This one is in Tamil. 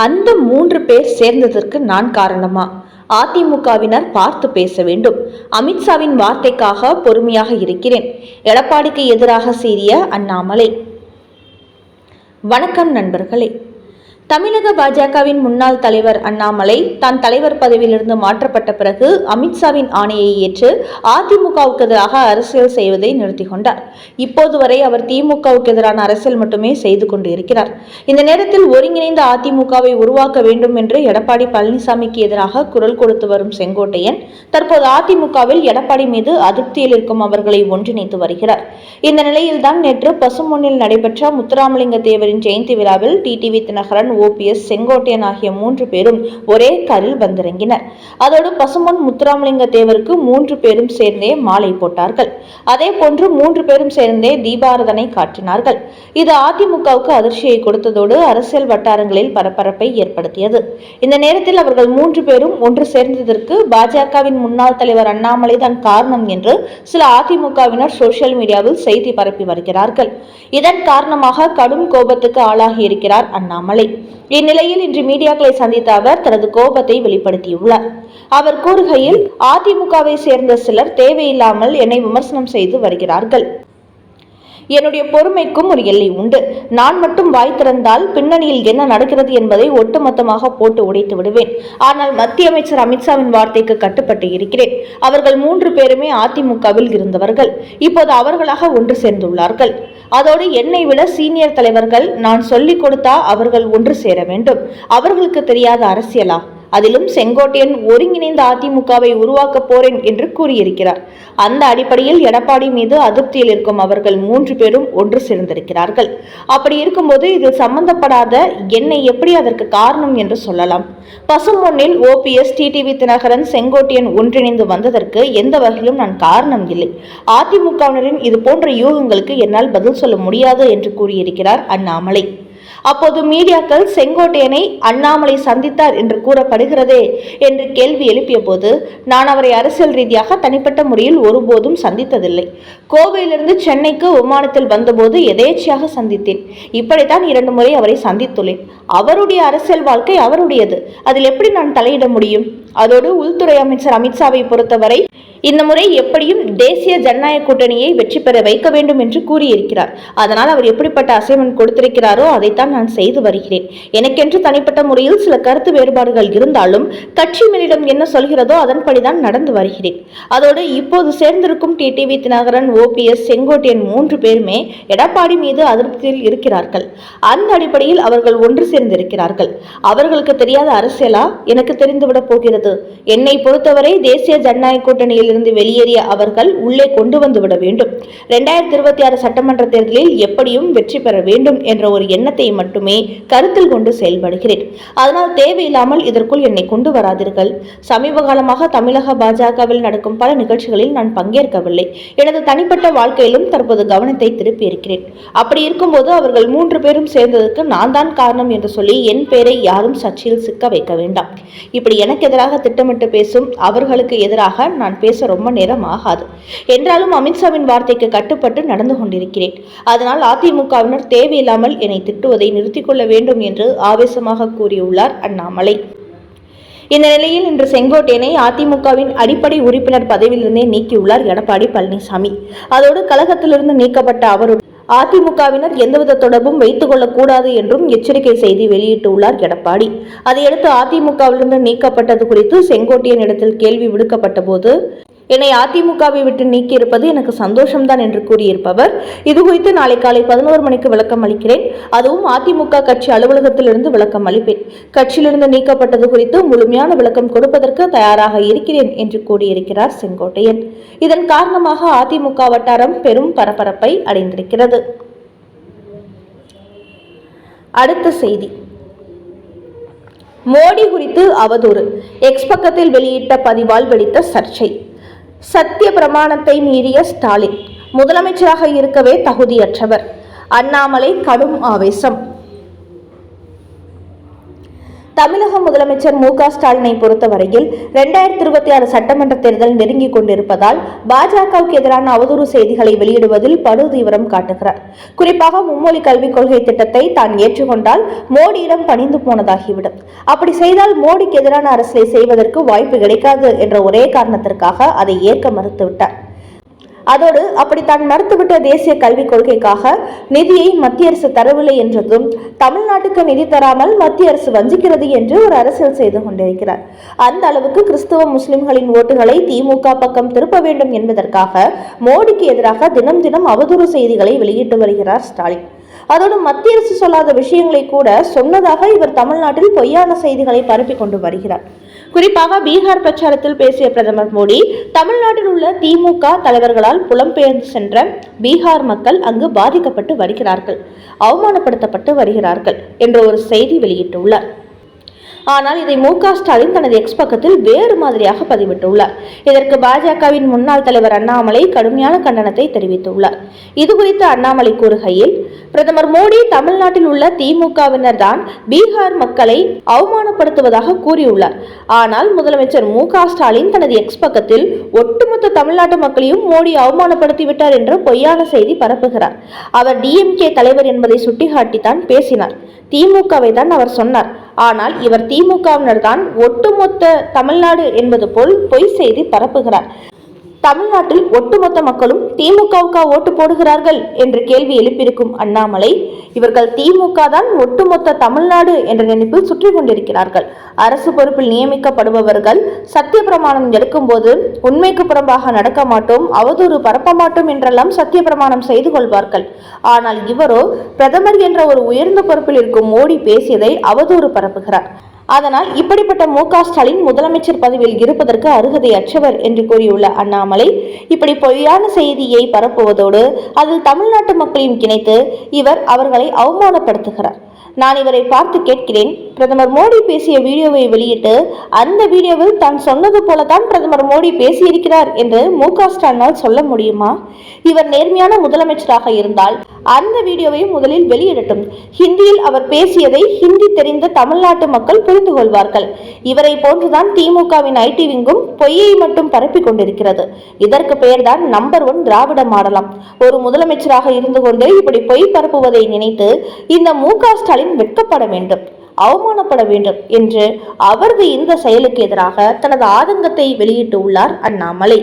அந்த 3 பேர் சேர்ந்ததற்கு நான் காரணமா? அதிமுகவினர் பார்த்து பேச வேண்டும். அமித்ஷாவின் வார்த்தைக்காக பொறுமையாக இருக்கிறேன். எடப்பாடிக்கு எதிராக சீறிய அண்ணாமலை. வணக்கம் நண்பர்களே. தமிழக பாஜகவின் முன்னாள் தலைவர் அண்ணாமலை தான் தலைவர் பதவியிலிருந்து மாற்றப்பட்ட பிறகு அமித்ஷாவின் ஆணையை ஏற்று அதிமுகவுக்கு எதிராக அரசியல் செய்வதை நிறுத்தி கொண்டார். இப்போது வரை அவர் திமுகவுக்கு எதிரான அரசியல் மட்டுமே செய்து கொண்டு இருக்கிறார். இந்த நேரத்தில் ஒருங்கிணைந்த அதிமுகவை உருவாக்க வேண்டும் என்று எடப்பாடி பழனிசாமிக்கு எதிராக குரல் கொடுத்து வரும் செங்கோட்டையன் தற்போது அதிமுகவில் எடப்பாடி மீது அதிருப்தியில் இருக்கும் அவர்களை ஒன்றிணைத்து வருகிறார். இந்த நிலையில்தான் நேற்று பசும்பொன்னில் நடைபெற்ற முத்துராமலிங்க தேவரின் ஜெயந்தி விழாவில் டிடிவி தினகரன், OPS, செங்கோட்டையன் ஆகிய 3 பேரும் ஒரே காரில் வந்திறங்கினர். அதோடு பசும்பொன் முத்துராமலிங்க தேவருக்கு 3 பேரும் சேர்ந்தே மாலை போட்டார்கள். அதே போன்று 3 பேரும் சேர்ந்தே தீபாரதனை காட்டினார்கள். இது அதிமுகவுக்கு அதிர்ச்சியை கொடுத்ததோடு அரசியல் வட்டாரங்களில் பரபரப்பை ஏற்படுத்தியது. இந்த நேரத்தில் அவர்கள் 3 பேரும் ஒன்று சேர்ந்ததற்கு பாஜகவின் முன்னாள் தலைவர் அண்ணாமலை தான் காரணம் என்று சில அதிமுகவினர் சோசியல் மீடியாவில் செய்தி பரப்பி வருகிறார்கள். இதன் காரணமாக கடும் கோபத்துக்கு ஆளாகி இருக்கிறார் அண்ணாமலை. இந்நிலையில் இன்று மீடியாக்களை சந்தித்த அவர் தனது கோபத்தை வெளிப்படுத்தியுள்ளார். அவர் கூறுகையில், அதிமுகவை சேர்ந்த சிலர் தேவையில்லாமல் என்னை விமர்சனம் செய்து வருகிறார்கள். என்னுடைய பொறுமைக்கும் ஒரு எல்லை உண்டு. நான் மட்டும் வாய் திறந்தால் பின்னணியில் என்ன நடக்கிறது என்பதை ஒட்டுமொத்தமாக போட்டு உடைத்து விடுவேன். ஆனால் மத்திய அமைச்சர் அமித்ஷாவின் வார்த்தைக்கு கட்டுப்பட்டு இருக்கிறேன். அவர்கள் 3 பேருமே அதிமுகவில் இருந்தவர்கள். இப்போது அவர்களாக ஒன்று சேர்ந்துள்ளார்கள். அதோடு என்னை விட சீனியர் தலைவர்கள் நான் சொல்லிக் கொடுத்தா அவர்கள் ஒன்று சேர வேண்டும். அவர்களுக்கு தெரியாத அரசியலா? அதிலும் செங்கோட்டையன் ஒருங்கிணைந்த அதிமுகவை உருவாக்க போறேன் என்று கூறியிருக்கிறார். அந்த அடிப்படையில் எடப்பாடி மீது அதிருப்தியில் இருக்கும் அவர்கள் 3 பேரும் ஒன்று சேர்ந்திருக்கிறார்கள். அப்படி இருக்கும்போது இது சம்பந்தப்படாத என்னை எப்படி அதற்கு காரணம் என்று சொல்லலாம்? பசும்பொன்னில் OPS, டிடிவி தினகரன், செங்கோட்டையன் ஒன்றிணைந்து வந்ததற்கு எந்த வகையிலும் நான் காரணம் இல்லை. அதிமுகவினரின் இது போன்ற யூகங்களுக்கு என்னால் பதில் சொல்ல முடியாது என்று கூறியிருக்கிறார் அண்ணாமலை. அப்போது மீடியாக்கள் செங்கோட்டையனை அண்ணாமலை சந்தித்தார் என்று கூறப்படுகிறதே என்று கேள்வி எழுப்பிய போது, நான் அவரை அரசியல் ரீதியாக தனிப்பட்ட முறையில் ஒருபோதும் சந்தித்ததில்லை. கோவையிலிருந்து சென்னைக்கு விமானத்தில் வந்தபோது எதேச்சையாக சந்தித்தேன். இப்படித்தான் 2 முறை அவரை சந்தித்துள்ளேன். அவருடைய அரசியல் வாழ்க்கை அவருடையது. அதில் எப்படி நான் தலையிட முடியும்? அதோடு உள்துறை அமைச்சர் அமித்ஷாவை பொறுத்தவரை இந்த முறை எப்படியும் தேசிய ஜனநாயக கூட்டணியை வெற்றி பெற வைக்க வேண்டும் என்று கூறியிருக்கிறார். அதனால் அவர் எப்படிப்பட்ட அசைன்மெண்ட் கொடுத்திருக்கிறாரோ அதைத்தான் நான் செய்து வருகிறேன். எனக்கென்று தனிப்பட்ட முறையில் சில கருத்து வேறுபாடுகள் இருந்தாலும் கட்சி மேலிடம் என்ன சொல்கிறதோ அதன்படிதான் நடந்து வருகிறேன். அதோடு இப்போது சேர்ந்திருக்கும் டிடிவி தினகரன், OPS, செங்கோட்டையன் 3 பேருமே எடப்பாடி மீது அதிருப்தியில் இருக்கிறார்கள். அந்த அடிப்படையில் அவர்கள் ஒன்று சேர்ந்திருக்கிறார்கள். அவர்களுக்கு தெரியாத அரசியலா? எனக்கு தெரிந்துவிட போகிறது. என்னை பொறுத்தவரை தேசிய ஜனநாயக கூட்டணியில் இருந்து வெளியேறிய அவர்கள் உள்ளே கொண்டு வந்து விட வேண்டும். 2026 சட்டமன்ற தேர்தலில் எப்படியும் வெற்றி பெற வேண்டும் என்ற ஒரு எண்ணத்தை மட்டுமே கருத்தில் கொண்டு செயல்படுகிறேன். அதனால் தேவையில்லாமல் இதற்குள் என்னை கொண்டு வராதீர்கள். சமீப காலமாக தமிழக பாஜகவில் நடக்கும் பல நிகழ்ச்சிகளில் நான் பங்கேற்கவில்லை. எனது தனிப்பட்ட வாழ்க்கையிலும் தற்போது கவனத்தை திருப்பி இருக்கிறேன். அப்படி இருக்கும்போது அவர்கள் 3 பேரும் சேர்ந்ததற்கு நான் தான் காரணம் என்று சொல்லி என் பெயரை யாரும் சர்ச்சையில் சிக்க வைக்க வேண்டாம். இப்படி எனக்கு எதிராக திட்டமிட்டு பேசும் அவர்களுக்கு எதிராக நான் பேச ரொம்ப நேரம் ஆகாது. என்றாலும் அமித்ஷாவின் வார்த்தைக்கு கட்டுப்பட்டு நடந்து கொண்டிருக்கிறேன். அதனால் அதிமுகவினர் தேவையில்லாமல் என்னை திட்டுவதை நிறுத்திக் கொள்ள வேண்டும் என்று ஆவேசமாக கூறியுள்ளார் அண்ணாமலை. இந்த நிலையில் இன்று செங்கோட்டையனை அதிமுகவின் அடிப்படை உறுப்பினர் பதவியிலிருந்தே நீக்கியுள்ளார் எடப்பாடி பழனிசாமி. அதோடு கழகத்திலிருந்து நீக்கப்பட்ட அவருடன் அதிமுகவினர் எந்தவித தொடர்பும் வைத்துக் கொள்ளக்கூடாது என்றும் எச்சரிக்கை செய்தி வெளியிட்டுள்ளார் எடப்பாடி. அதையடுத்து அதிமுகவிலிருந்து நீக்கப்பட்டது குறித்து செங்கோட்டையன் இடத்தில் கேள்வி விடுக்கப்பட்ட போது, என்னை அதிமுகவை விட்டு நீக்கியிருப்பது எனக்கு சந்தோஷம்தான் என்று கூறியிருப்பவர், இதுகுறித்து நாளை காலை 11 மணிக்கு விளக்கம் அளிக்கிறேன். அதுவும் அதிமுக கட்சி அலுவலகத்திலிருந்து விளக்கம் அளிப்பேன். கட்சியிலிருந்து நீக்கப்பட்டது குறித்து முழுமையான விளக்கம் கொடுப்பதற்கு தயாராக இருக்கிறேன் என்று கூறியிருக்கிறார் செங்கோட்டையன். இதன் காரணமாக அதிமுக வட்டாரம் பெரும் பரபரப்பை அடைந்திருக்கிறது. அடுத்த செய்தி. மோடி குறித்து அவதூறு. எக்ஸ் பக்கத்தில் வெளியிட்ட பதிவால் வெடித்த சர்ச்சை. சத்திய பிரமாணத்தை மீறிய ஸ்டாலின் முதலமைச்சராக இருக்கவே தகுதியற்றவர். அண்ணாமலை கடும் ஆவேசம். தமிழக முதலமைச்சர் மு.க.ஸ்டாலினை பொறுத்தவரையில் 2026 சட்டமன்ற தேர்தல் நெருங்கிக் கொண்டிருப்பதால் பாஜகவுக்கு எதிரான அவதூறு செய்திகளை வெளியிடுவதில் படுதீவிரம் காட்டுகிறார். குறிப்பாக மும்மொழி கல்விக் கொள்கை திட்டத்தை தான் ஏற்றுக்கொண்டால் மோடியிடம் பணிந்து போனதாகிவிடும். அப்படி செய்தால் மோடிக்கு எதிரான அரசியலை செய்வதற்கு வாய்ப்பு கிடைக்காது என்ற ஒரே காரணத்திற்காக அதை ஏற்க மறுத்துவிட்டார். அதோடு அப்படி தான் மறுத்துவிட்ட தேசிய கல்விக் கொள்கைக்காக நிதியை மத்திய அரசு தரவில்லை என்றதும் தமிழ்நாட்டுக்கு நிதி தராமல் மத்திய அரசு வஞ்சிக்கிறது என்று ஒரு அரசியல் செய்து கொண்டிருக்கிறார். அந்த அளவுக்கு கிறிஸ்துவ முஸ்லிம்களின் ஓட்டுகளை திமுக பக்கம் திருப்ப வேண்டும் என்பதற்காக மோடிக்கு எதிராக தினம் தினம் அவதூறு செய்திகளை வெளியிட்டு வருகிறார் ஸ்டாலின். அதோடு மத்திய அரசு சொல்லாத விஷயங்களை கூட சொன்னதாக இவர் தமிழ்நாட்டில் பொய்யான செய்திகளை பரப்பிக் கொண்டு வருகிறார். குறிப்பாக பீகார் பிரச்சாரத்தில் பேசிய பிரதமர் மோடி, தமிழ்நாட்டில் உள்ள திமுக தலைவர்களால் புலம்பெயர்ந்து சென்ற பீகார் மக்கள் அங்கு பாதிக்கப்பட்டு வருகிறார்கள், அவமானப்படுத்தப்பட்டு வருகிறார்கள் என்ற ஒரு செய்தி வெளியிட்டுள்ளார். ஆனால் இதை மு.க.ஸ்டாலின் தனது எக்ஸ் பக்கத்தில் வேறு மாதிரியாக பதிவிட்டுள்ளார். இதற்கு பாஜகவின் முன்னாள் தலைவர் அண்ணாமலை கடுமையான கண்டனத்தை தெரிவித்துள்ளார். இதுகுறித்து அண்ணாமலை கூறுகையில், பிரதமர் மோடி தமிழ்நாட்டில் உள்ள திமுகவினர் தான் பீகார் மக்களை அவமானப்படுத்துவதாக கூறியுள்ளார். ஆனால் முதலமைச்சர் மு.க.ஸ்டாலின் தனது எக்ஸ் பக்கத்தில் ஒட்டுமொத்த தமிழ்நாட்டு மக்களையும் மோடி அவமானப்படுத்திவிட்டார் என்ற பொய்யான செய்தி பரப்புகிறார். அவர் DMK தலைவர் என்பதை சுட்டிக்காட்டித்தான் பேசினார். திமுகவை தான் அவர் சொன்னார். ஆனால் இவர் திமுகவினர் தான் ஒட்டுமொத்த தமிழ்நாடு என்பது போல் பொய் செய்தி பரப்புகிறார். தமிழ்நாட்டில் ஒட்டுமொத்த மக்களும் திமுகவுக்கு ஓட்டு போடுகிறார்கள் என்று கேள்வி எழுப்பியிருக்கும் அண்ணாமலை, இவர்கள் திமுக தான் ஒட்டுமொத்த தமிழ்நாடு என்ற நினைப்பில் சுற்றி கொண்டிருக்கிறார்கள். அரசு பொறுப்பில் நியமிக்கப்படுபவர்கள் சத்திய பிரமாணம் எடுக்கும் போது உண்மைக்கு புறம்பாக நடக்க மாட்டோம், அவதூறு பரப்ப மாட்டோம் என்றெல்லாம் சத்திய பிரமாணம் செய்து கொள்வார்கள். ஆனால் இவரோ பிரதமர் என்ற ஒரு உயர்ந்த பொறுப்பில் இருக்கும் மோடி பேசியதை அவதூறு பரப்புகிறார். அதனால் இப்படிப்பட்ட மு.க.ஸ்டாலின் முதலமைச்சர் பதவியில் இருப்பதற்கு அருகதையற்றவர் என்று கூறியுள்ள அண்ணாமலை, இப்படி பொய்யான செய்தியை பரப்புவதோடு அதில் தமிழ்நாட்டு மக்களையும் கிணைத்து இவர் அவர்களை அவமானப்படுத்துகிறார். நான் இவரை பார்த்து கேட்கிறேன், பிரதமர் மோடி பேசிய வீடியோவை வெளியிட்டு அந்த வீடியோவில் தான் சொன்னது போலதான் பிரதமர் மோடி பேசியிருக்கிறார் என்று மு.க.ஸ்டாலினால் சொல்ல முடியுமா? இவர் நேர்மையான முதலமைச்சராக இருந்தால் அந்த வீடியோவை முதலில் வெளியிடட்டும். ஹிந்தியில் அவர் பேசியதை ஹிந்தி தெரிந்த தமிழ்நாட்டு மக்கள் புரிந்து கொள்வார்கள். இவரை போன்றுதான் திமுகவின் ஐடி விங்கும் பொய்யை மட்டும் பரப்பிக் கொண்டிருக்கிறது. இதற்கு பெயர்தான் நம்பர் 1 திராவிட மாடலாம். ஒரு முதலமைச்சராக இருந்து கொண்டு இப்படி பொய் பரப்புவதை நினைத்து இந்த மு.க.ஸ்டாலின் வெட்கப்பட வேண்டும், அவமானப்பட வேண்டும் என்று அவரது இந்த செயலுக்கு எதிராக தனது ஆதங்கத்தை வெளியிட்டு உள்ளார் அண்ணாமலை.